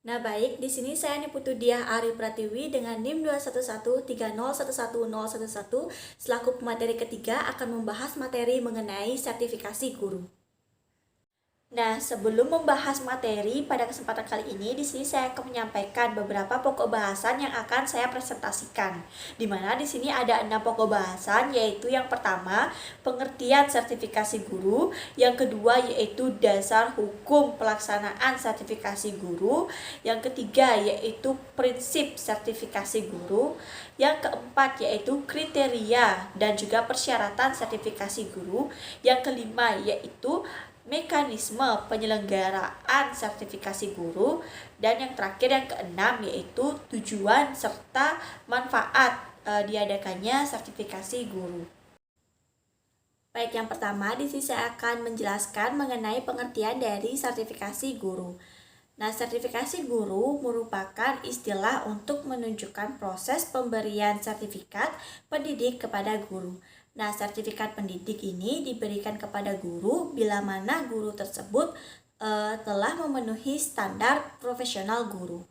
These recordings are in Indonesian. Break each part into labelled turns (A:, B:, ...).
A: Nah, baik, di sini saya Niputudiah Ari Pratiwi dengan NIM 21130111011 selaku pemateri ketiga akan membahas materi mengenai sertifikasi guru. Nah, sebelum membahas materi pada kesempatan kali ini, di sini saya akan menyampaikan beberapa pokok bahasan yang akan saya presentasikan. Di mana di sini ada 6 pokok bahasan, yaitu yang pertama, pengertian sertifikasi guru, yang kedua yaitu dasar hukum pelaksanaan sertifikasi guru, yang ketiga yaitu prinsip sertifikasi guru, yang keempat yaitu kriteria dan juga persyaratan sertifikasi guru, yang kelima yaitu mekanisme penyelenggaraan sertifikasi guru, dan yang terakhir yang keenam yaitu tujuan serta manfaat diadakannya sertifikasi guru. Baik, yang pertama di sini saya akan menjelaskan mengenai pengertian dari sertifikasi guru. Nah, sertifikasi guru merupakan istilah untuk menunjukkan proses pemberian sertifikat pendidik kepada guru. Nah, sertifikat pendidik ini diberikan kepada guru bila mana guru tersebut telah memenuhi standar profesional guru.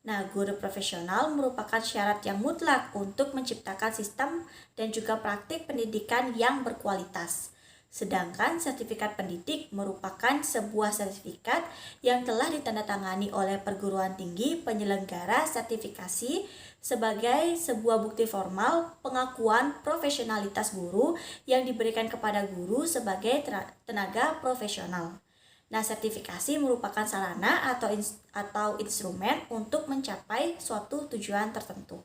A: Nah, guru profesional merupakan syarat yang mutlak untuk menciptakan sistem dan juga praktik pendidikan yang berkualitas. Sedangkan sertifikat pendidik merupakan sebuah sertifikat yang telah ditandatangani oleh perguruan tinggi penyelenggara sertifikasi sebagai sebuah bukti formal pengakuan profesionalitas guru yang diberikan kepada guru sebagai tenaga profesional. Nah, sertifikasi merupakan sarana atau instrumen untuk mencapai suatu tujuan tertentu.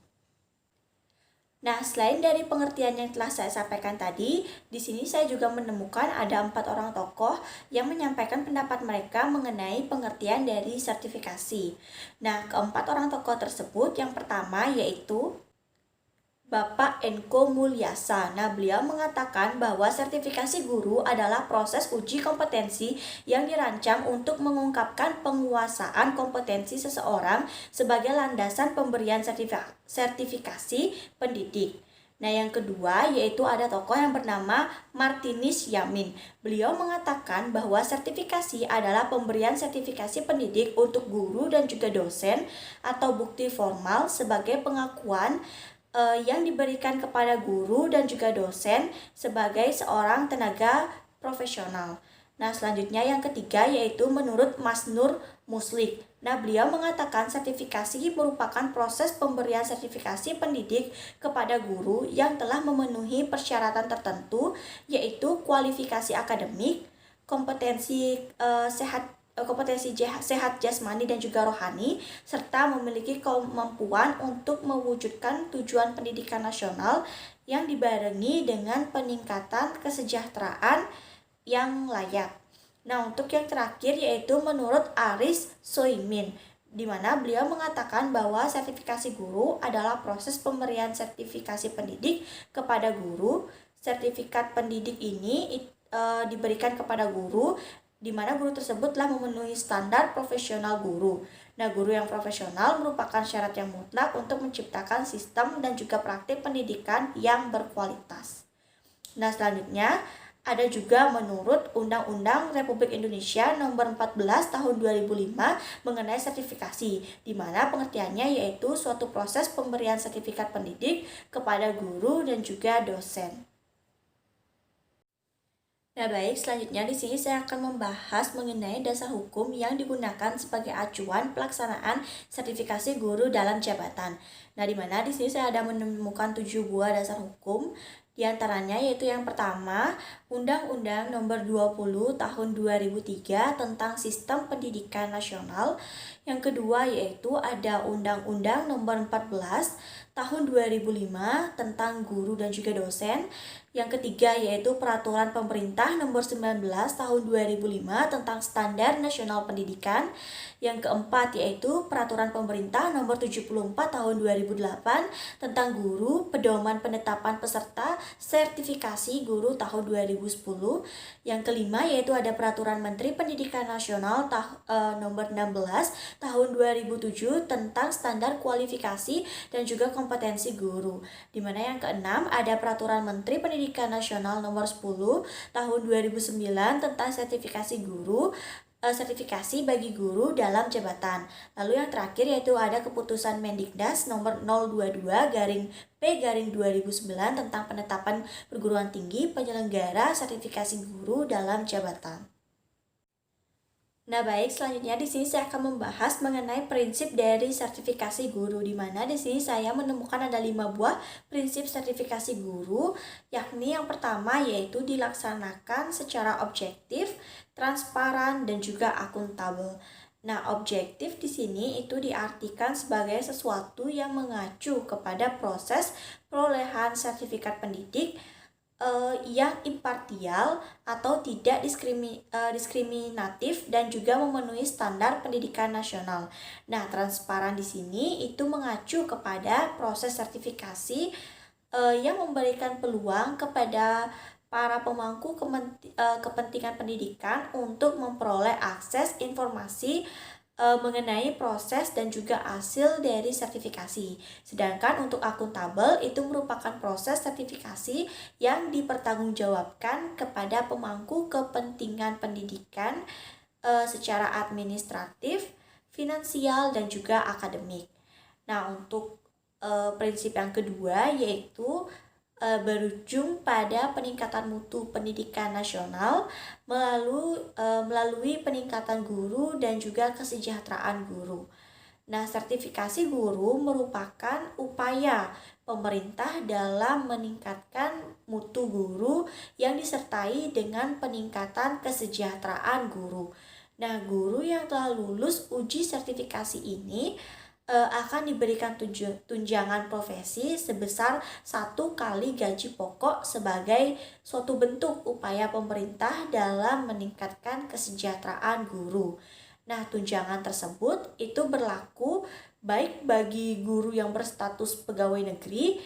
A: Nah, selain dari pengertian yang telah saya sampaikan tadi, di sini saya juga menemukan ada 4 orang tokoh yang menyampaikan pendapat mereka mengenai pengertian dari sertifikasi. Nah, keempat orang tokoh tersebut, yang pertama yaitu Bapak Enko Mulyasa. Nah, beliau mengatakan bahwa sertifikasi guru adalah proses uji kompetensi yang dirancang untuk mengungkapkan penguasaan kompetensi seseorang sebagai landasan pemberian sertifikasi pendidik. Nah, yang kedua yaitu ada tokoh yang bernama Martinus Yamin. Beliau mengatakan bahwa sertifikasi adalah pemberian sertifikasi pendidik untuk guru dan juga dosen atau bukti formal sebagai pengakuan yang diberikan kepada guru dan juga dosen sebagai seorang tenaga profesional. Nah, selanjutnya yang ketiga yaitu menurut Mas Nur Muslik. Nah, beliau mengatakan sertifikasi merupakan proses pemberian sertifikasi pendidik kepada guru yang telah memenuhi persyaratan tertentu, yaitu kualifikasi akademik, kompetensi sehat jasmani dan juga rohani, serta memiliki kemampuan untuk mewujudkan tujuan pendidikan nasional yang dibarengi dengan peningkatan kesejahteraan yang layak. Nah, untuk yang terakhir yaitu menurut Aris Soimin, di mana beliau mengatakan bahwa sertifikasi guru adalah proses pemberian sertifikasi pendidik kepada guru. Sertifikat pendidik ini diberikan kepada guru di mana guru tersebut telah memenuhi standar profesional guru. Nah, guru yang profesional merupakan syarat yang mutlak untuk menciptakan sistem dan juga praktik pendidikan yang berkualitas. Nah, selanjutnya ada juga menurut Undang-Undang Republik Indonesia Nomor 14 Tahun 2005 mengenai sertifikasi, di mana pengertiannya yaitu suatu proses pemberian sertifikat pendidik kepada guru dan juga dosen. Nah, baik, selanjutnya di sini saya akan membahas mengenai dasar hukum yang digunakan sebagai acuan pelaksanaan sertifikasi guru dalam jabatan. Nah, di mana di sini saya ada menemukan 7 buah dasar hukum. Di antaranya yaitu yang pertama, Undang-Undang Nomor 20 Tahun 2003 tentang Sistem Pendidikan Nasional. Yang kedua yaitu ada Undang-Undang Nomor 14 Tahun 2005 tentang guru dan juga dosen. Yang ketiga yaitu Peraturan Pemerintah Nomor 19 Tahun 2005 tentang Standar Nasional Pendidikan. Yang keempat yaitu Peraturan Pemerintah Nomor 74 Tahun 2008 tentang Guru, Pedoman Penetapan Peserta Sertifikasi Guru tahun 2010. Yang kelima yaitu ada Peraturan Menteri Pendidikan Nasional Nomor 16 Tahun 2007 tentang Standar Kualifikasi dan juga Kompetensi Guru. Di mana yang keenam ada Peraturan Menteri Pendidikan Nasional Nomor 10 Tahun 2009 tentang Sertifikasi Guru. sertifikasi bagi guru dalam jabatan. Lalu yang terakhir yaitu ada keputusan Mendiknas nomor 022-P/2009 tentang penetapan perguruan tinggi penyelenggara sertifikasi guru dalam jabatan. Nah baik, selanjutnya di sini saya akan membahas mengenai prinsip dari sertifikasi guru, di mana di sini saya menemukan ada 5 buah prinsip sertifikasi guru, yakni yang pertama yaitu dilaksanakan secara objektif, transparan, dan juga akuntabel. Nah, objektif di sini itu diartikan sebagai sesuatu yang mengacu kepada proses perolehan sertifikat pendidik yang impartial atau tidak diskriminatif dan juga memenuhi standar pendidikan nasional. Nah, transparan di sini itu mengacu kepada proses sertifikasi yang memberikan peluang kepada para pemangku kepentingan pendidikan untuk memperoleh akses informasi mengenai proses dan juga hasil dari sertifikasi. Sedangkan untuk akuntabel itu merupakan proses sertifikasi yang dipertanggungjawabkan kepada pemangku kepentingan pendidikan secara administratif, finansial, dan juga akademik. Nah, untuk prinsip yang kedua yaitu berujung pada peningkatan mutu pendidikan nasional melalui peningkatan guru dan juga kesejahteraan guru. Nah, sertifikasi guru merupakan upaya pemerintah dalam meningkatkan mutu guru yang disertai dengan peningkatan kesejahteraan guru. Nah, guru yang telah lulus uji sertifikasi ini akan diberikan tunjangan profesi sebesar 1 kali gaji pokok sebagai suatu bentuk upaya pemerintah dalam meningkatkan kesejahteraan guru. Nah, tunjangan tersebut itu berlaku baik bagi guru yang berstatus pegawai negeri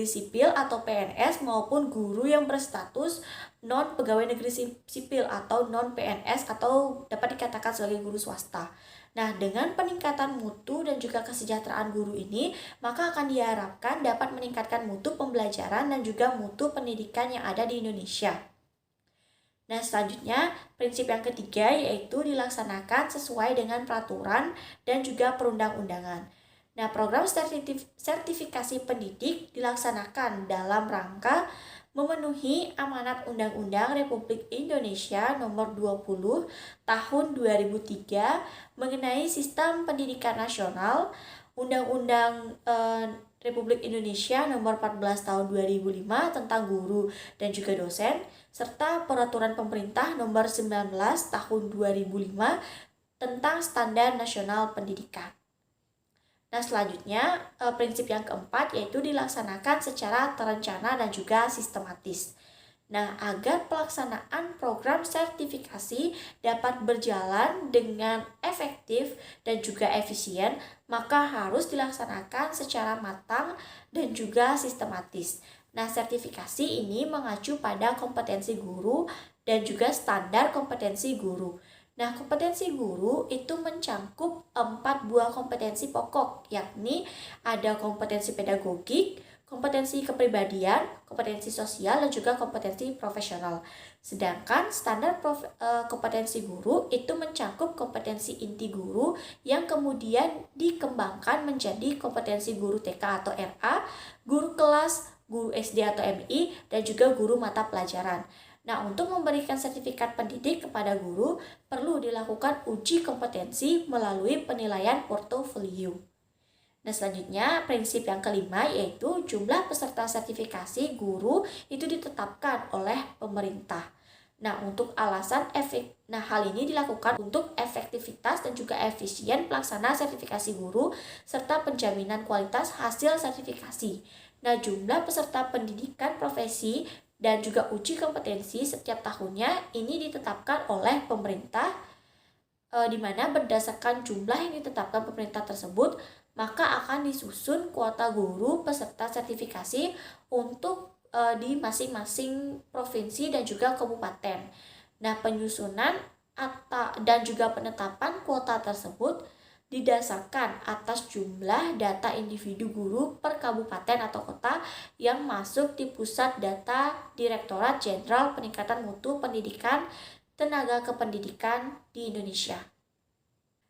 A: sipil atau PNS maupun guru yang berstatus non pegawai negeri sipil atau non PNS atau dapat dikatakan sebagai guru swasta. Nah, dengan peningkatan mutu dan juga kesejahteraan guru ini, maka akan diharapkan dapat meningkatkan mutu pembelajaran dan juga mutu pendidikan yang ada di Indonesia. Nah, selanjutnya prinsip yang ketiga yaitu dilaksanakan sesuai dengan peraturan dan juga perundang-undangan. Nah, program sertifikasi pendidik dilaksanakan dalam rangka memenuhi amanat Undang-Undang Republik Indonesia Nomor 20 Tahun 2003 mengenai Sistem Pendidikan Nasional, Undang-Undang Republik Indonesia Nomor 14 Tahun 2005 tentang guru dan juga dosen, serta Peraturan Pemerintah Nomor 19 Tahun 2005 tentang Standar Nasional Pendidikan. Nah, selanjutnya prinsip yang keempat yaitu dilaksanakan secara terencana dan juga sistematis. Nah, agar pelaksanaan program sertifikasi dapat berjalan dengan efektif dan juga efisien, maka harus dilaksanakan secara matang dan juga sistematis. Nah, sertifikasi ini mengacu pada kompetensi guru dan juga standar kompetensi guru. Nah, kompetensi guru itu mencangkup 4 buah kompetensi pokok, yakni ada kompetensi pedagogik, kompetensi kepribadian, kompetensi sosial, dan juga kompetensi profesional. Sedangkan standar kompetensi guru itu mencangkup kompetensi inti guru yang kemudian dikembangkan menjadi kompetensi guru TK atau RA, guru kelas, guru SD atau MI, dan juga guru mata pelajaran. Nah, untuk memberikan sertifikat pendidik kepada guru, perlu dilakukan uji kompetensi melalui penilaian portofolio. Nah, selanjutnya prinsip yang kelima yaitu jumlah peserta sertifikasi guru itu ditetapkan oleh pemerintah. Nah, untuk alasan hal ini dilakukan untuk efektivitas dan juga efisien pelaksana sertifikasi guru serta penjaminan kualitas hasil sertifikasi. Nah, jumlah peserta pendidikan profesi dan juga uji kompetensi setiap tahunnya ini ditetapkan oleh pemerintah, di mana berdasarkan jumlah yang ditetapkan pemerintah tersebut, maka akan disusun kuota guru peserta sertifikasi untuk di masing-masing provinsi dan juga kabupaten. Nah, penyusunan dan juga penetapan kuota tersebut didasarkan atas jumlah data individu guru per kabupaten atau kota yang masuk di pusat data Direktorat Jenderal Peningkatan Mutu Pendidikan tenaga kependidikan di Indonesia.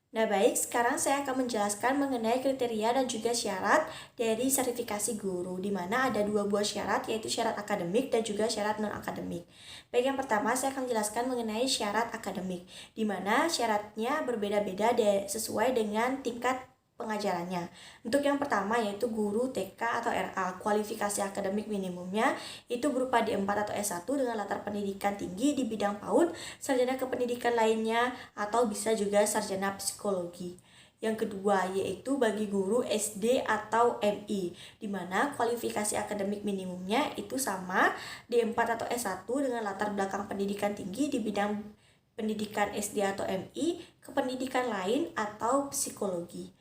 A: Nah baik, sekarang saya akan menjelaskan mengenai kriteria dan juga syarat dari sertifikasi guru, di mana ada dua buah syarat, yaitu syarat akademik dan juga syarat non-akademik. Baik, yang pertama saya akan menjelaskan mengenai syarat akademik, di mana syaratnya berbeda-beda sesuai dengan tingkat pengajarannya. Untuk yang pertama yaitu guru TK atau RA, kualifikasi akademik minimumnya itu berupa D4 atau S1 dengan latar pendidikan tinggi di bidang PAUD, sarjana kependidikan lainnya, atau bisa juga sarjana psikologi. Yang kedua yaitu bagi guru SD atau MI, di mana kualifikasi akademik minimumnya itu sama D4 atau S1 dengan latar belakang pendidikan tinggi di bidang pendidikan SD atau MI, kependidikan lain, atau psikologi.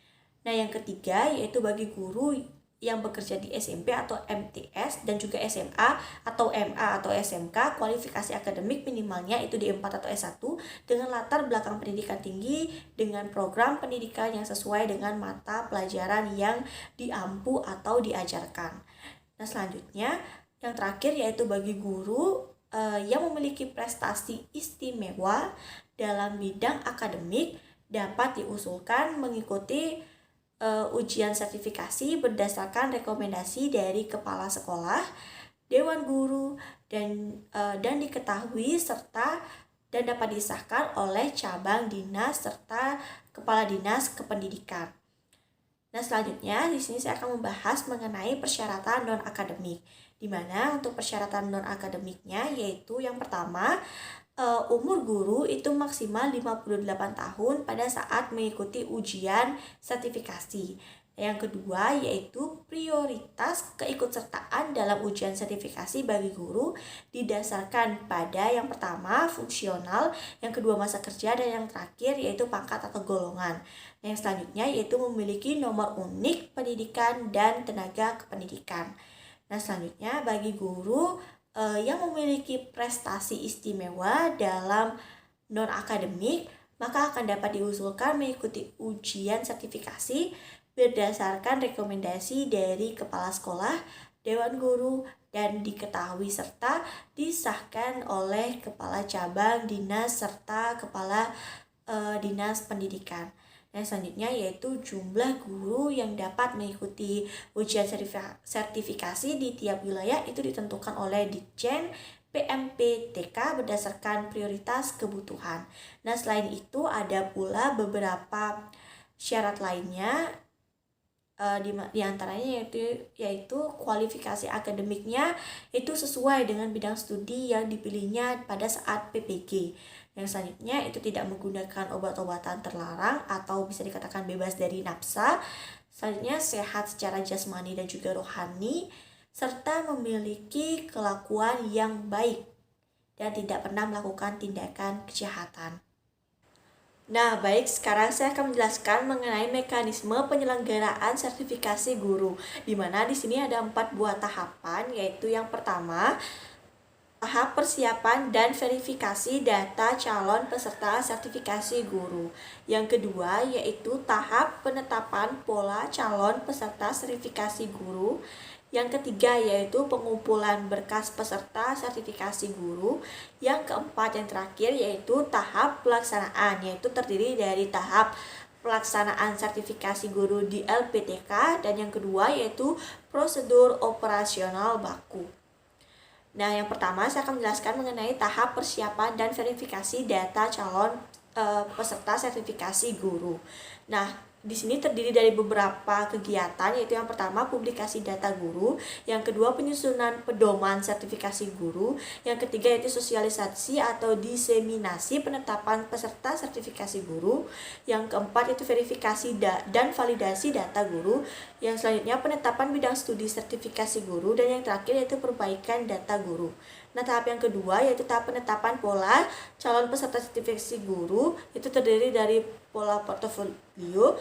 A: Nah, yang ketiga yaitu bagi guru yang bekerja di SMP atau MTS dan juga SMA atau MA atau SMK, kualifikasi akademik minimalnya itu D4 atau S1 dengan latar belakang pendidikan tinggi dengan program pendidikan yang sesuai dengan mata pelajaran yang diampu atau diajarkan. Nah, selanjutnya yang terakhir yaitu bagi guru yang memiliki prestasi istimewa dalam bidang akademik dapat diusulkan mengikuti ujian sertifikasi berdasarkan rekomendasi dari kepala sekolah, dewan guru, dan diketahui serta dan dapat disahkan oleh cabang dinas serta kepala dinas kependidikan. Nah, selanjutnya di sini saya akan membahas mengenai persyaratan non-akademik, di mana untuk persyaratan non-akademiknya yaitu yang pertama, umur guru itu maksimal 58 tahun pada saat mengikuti ujian sertifikasi. Yang kedua yaitu prioritas keikutsertaan dalam ujian sertifikasi bagi guru didasarkan pada yang pertama fungsional, yang kedua masa kerja, dan yang terakhir yaitu pangkat atau golongan. Yang selanjutnya yaitu memiliki nomor unik pendidikan dan tenaga kependidikan. Nah, selanjutnya bagi guru yang memiliki prestasi istimewa dalam non-akademik, maka akan dapat diusulkan mengikuti ujian sertifikasi berdasarkan rekomendasi dari kepala sekolah, dewan guru, dan diketahui serta disahkan oleh kepala cabang dinas serta kepala dinas pendidikan. Nah, selanjutnya yaitu jumlah guru yang dapat mengikuti ujian sertifikasi di tiap wilayah itu ditentukan oleh Ditjen PMPTK berdasarkan prioritas kebutuhan. Nah, selain itu ada pula beberapa syarat lainnya, di antaranya yaitu kualifikasi akademiknya itu sesuai dengan bidang studi yang dipilihnya pada saat PPG. Yang selanjutnya itu tidak menggunakan obat-obatan terlarang atau bisa dikatakan bebas dari nafsa. Selanjutnya sehat secara jasmani dan juga rohani, serta memiliki kelakuan yang baik dan tidak pernah melakukan tindakan kejahatan. Nah, baik, sekarang saya akan menjelaskan mengenai mekanisme penyelenggaraan sertifikasi guru, di mana di sini ada 4 buah tahapan, yaitu yang pertama, tahap persiapan dan verifikasi data calon peserta sertifikasi guru. Yang kedua, yaitu tahap penetapan pola calon peserta sertifikasi guru. Yang ketiga yaitu pengumpulan berkas peserta sertifikasi guru. Yang keempat, yang terakhir yaitu tahap pelaksanaan, yaitu terdiri dari tahap pelaksanaan sertifikasi guru di LPTK, dan yang kedua yaitu prosedur operasional baku. Nah, yang pertama saya akan menjelaskan mengenai tahap persiapan dan verifikasi data calon peserta sertifikasi guru. Nah, di sini terdiri dari beberapa kegiatan, yaitu yang pertama publikasi data guru, yang kedua penyusunan pedoman sertifikasi guru, yang ketiga yaitu sosialisasi atau diseminasi penetapan peserta sertifikasi guru, yang keempat yaitu verifikasi dan validasi data guru, yang selanjutnya penetapan bidang studi sertifikasi guru, dan yang terakhir yaitu perbaikan data guru. Nah, tahap yang kedua yaitu tahap penetapan pola calon peserta sertifikasi guru, itu terdiri dari pola portofolio,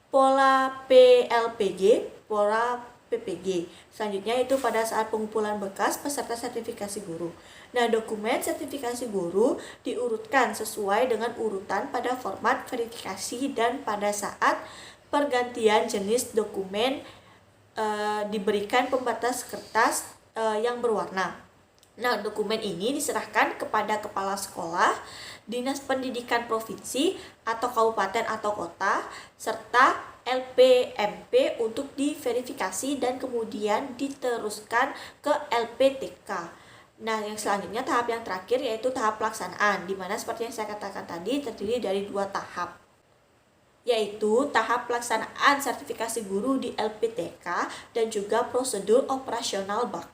A: pola PLPG, pola PPG. Selanjutnya itu pada saat pengumpulan berkas peserta sertifikasi guru. Nah, dokumen sertifikasi guru diurutkan sesuai dengan urutan pada format verifikasi dan pada saat pergantian jenis dokumen diberikan pembatas kertas yang berwarna. Nah, dokumen ini diserahkan kepada kepala sekolah, dinas pendidikan provinsi atau kabupaten atau kota, serta LPMP untuk diverifikasi dan kemudian diteruskan ke LPTK. Nah, yang selanjutnya tahap yang terakhir yaitu tahap pelaksanaan, di mana seperti yang saya katakan tadi terdiri dari 2 tahap, yaitu tahap pelaksanaan sertifikasi guru di LPTK dan juga prosedur operasional baku.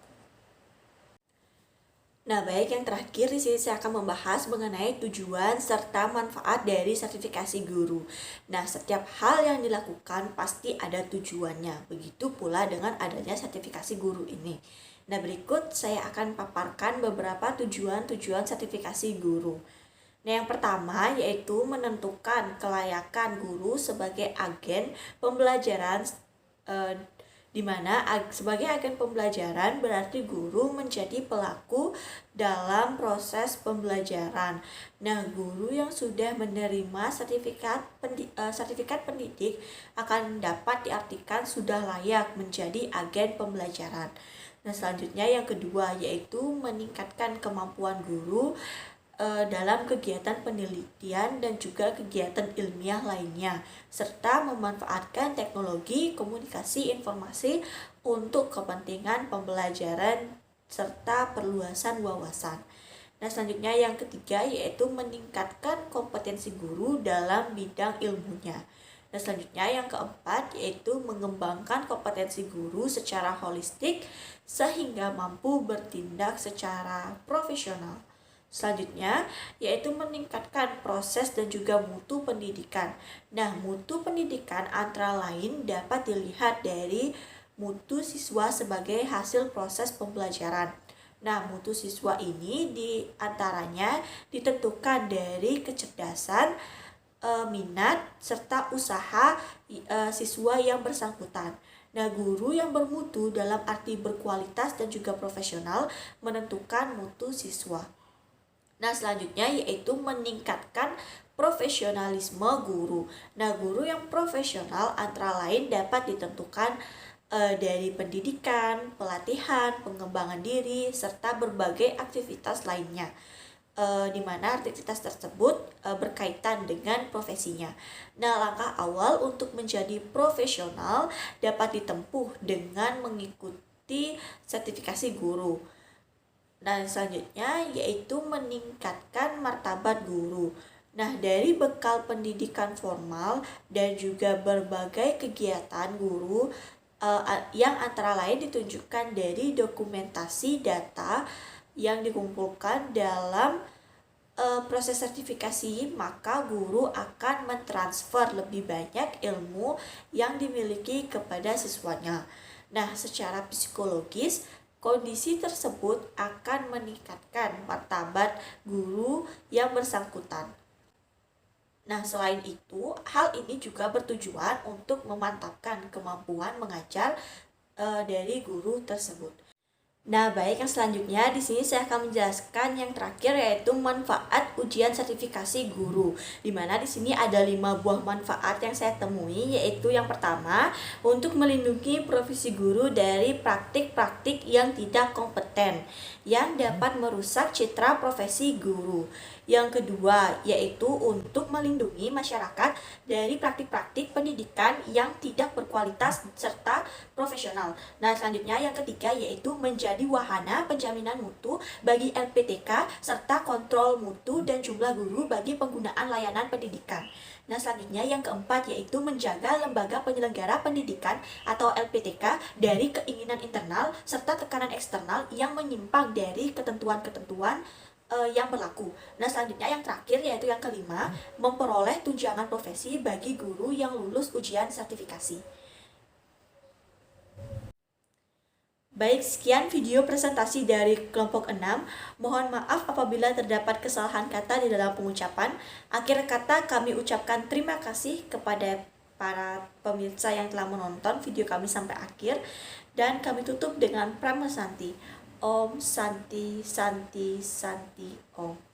A: Nah, baik, yang terakhir di sini saya akan membahas mengenai tujuan serta manfaat dari sertifikasi guru. Nah, setiap hal yang dilakukan pasti ada tujuannya. Begitu pula dengan adanya sertifikasi guru ini. Nah, berikut saya akan paparkan beberapa tujuan-tujuan sertifikasi guru. Nah, yang pertama yaitu menentukan kelayakan guru sebagai agen pembelajaran, di mana sebagai agen pembelajaran berarti guru menjadi pelaku dalam proses pembelajaran. Nah, guru yang sudah menerima sertifikat pendidik akan dapat diartikan sudah layak menjadi agen pembelajaran. Nah, selanjutnya yang kedua yaitu meningkatkan kemampuan guru dalam kegiatan penelitian dan juga kegiatan ilmiah lainnya, serta memanfaatkan teknologi komunikasi informasi untuk kepentingan pembelajaran serta perluasan wawasan. Nah, selanjutnya yang ketiga yaitu meningkatkan kompetensi guru dalam bidang ilmunya. Nah, selanjutnya yang keempat yaitu mengembangkan kompetensi guru secara holistik sehingga mampu bertindak secara profesional. Selanjutnya, yaitu meningkatkan proses dan juga mutu pendidikan. Nah, mutu pendidikan antara lain dapat dilihat dari mutu siswa sebagai hasil proses pembelajaran. Nah, mutu siswa ini diantaranya ditentukan dari kecerdasan, minat, serta usaha siswa yang bersangkutan. Nah, guru yang bermutu dalam arti berkualitas dan juga profesional menentukan mutu siswa. Nah, selanjutnya yaitu meningkatkan profesionalisme guru. Nah, guru yang profesional antara lain dapat ditentukan dari pendidikan, pelatihan, pengembangan diri, serta berbagai aktivitas lainnya. Di mana aktivitas tersebut berkaitan dengan profesinya. Nah, langkah awal untuk menjadi profesional dapat ditempuh dengan mengikuti sertifikasi guru. Dan selanjutnya yaitu meningkatkan martabat guru. Nah, dari bekal pendidikan formal dan juga berbagai kegiatan guru yang antara lain ditunjukkan dari dokumentasi data yang dikumpulkan dalam proses sertifikasi, maka guru akan mentransfer lebih banyak ilmu yang dimiliki kepada siswanya. Nah, secara psikologis, kondisi tersebut akan meningkatkan martabat guru yang bersangkutan. Nah, selain itu, hal ini juga bertujuan untuk memantapkan kemampuan mengajar dari guru tersebut. Nah, baik, yang selanjutnya di sini saya akan menjelaskan yang terakhir yaitu manfaat ujian sertifikasi guru. Di mana di sini ada 5 buah manfaat yang saya temui, yaitu yang pertama, untuk melindungi profesi guru dari praktik-praktik yang tidak kompeten yang dapat merusak citra profesi guru. Yang kedua, yaitu untuk melindungi masyarakat dari praktik-praktik pendidikan yang tidak berkualitas serta profesional. Nah, selanjutnya yang ketiga yaitu menjadi wahana penjaminan mutu bagi LPTK serta kontrol mutu dan jumlah guru bagi penggunaan layanan pendidikan. Nah, selanjutnya yang keempat yaitu menjaga lembaga penyelenggara pendidikan atau LPTK dari keinginan internal serta tekanan eksternal yang menyimpang dari ketentuan-ketentuan yang berlaku. Nah, selanjutnya yang terakhir yaitu yang kelima, memperoleh tunjangan profesi bagi guru yang lulus ujian sertifikasi. Baik, sekian video presentasi dari kelompok 6. Mohon maaf apabila terdapat kesalahan kata di dalam pengucapan. Akhir kata kami ucapkan terima kasih kepada para pemirsa yang telah menonton video kami sampai akhir. Dan kami tutup dengan Prama Santi. Om Santi Santi Santi Om.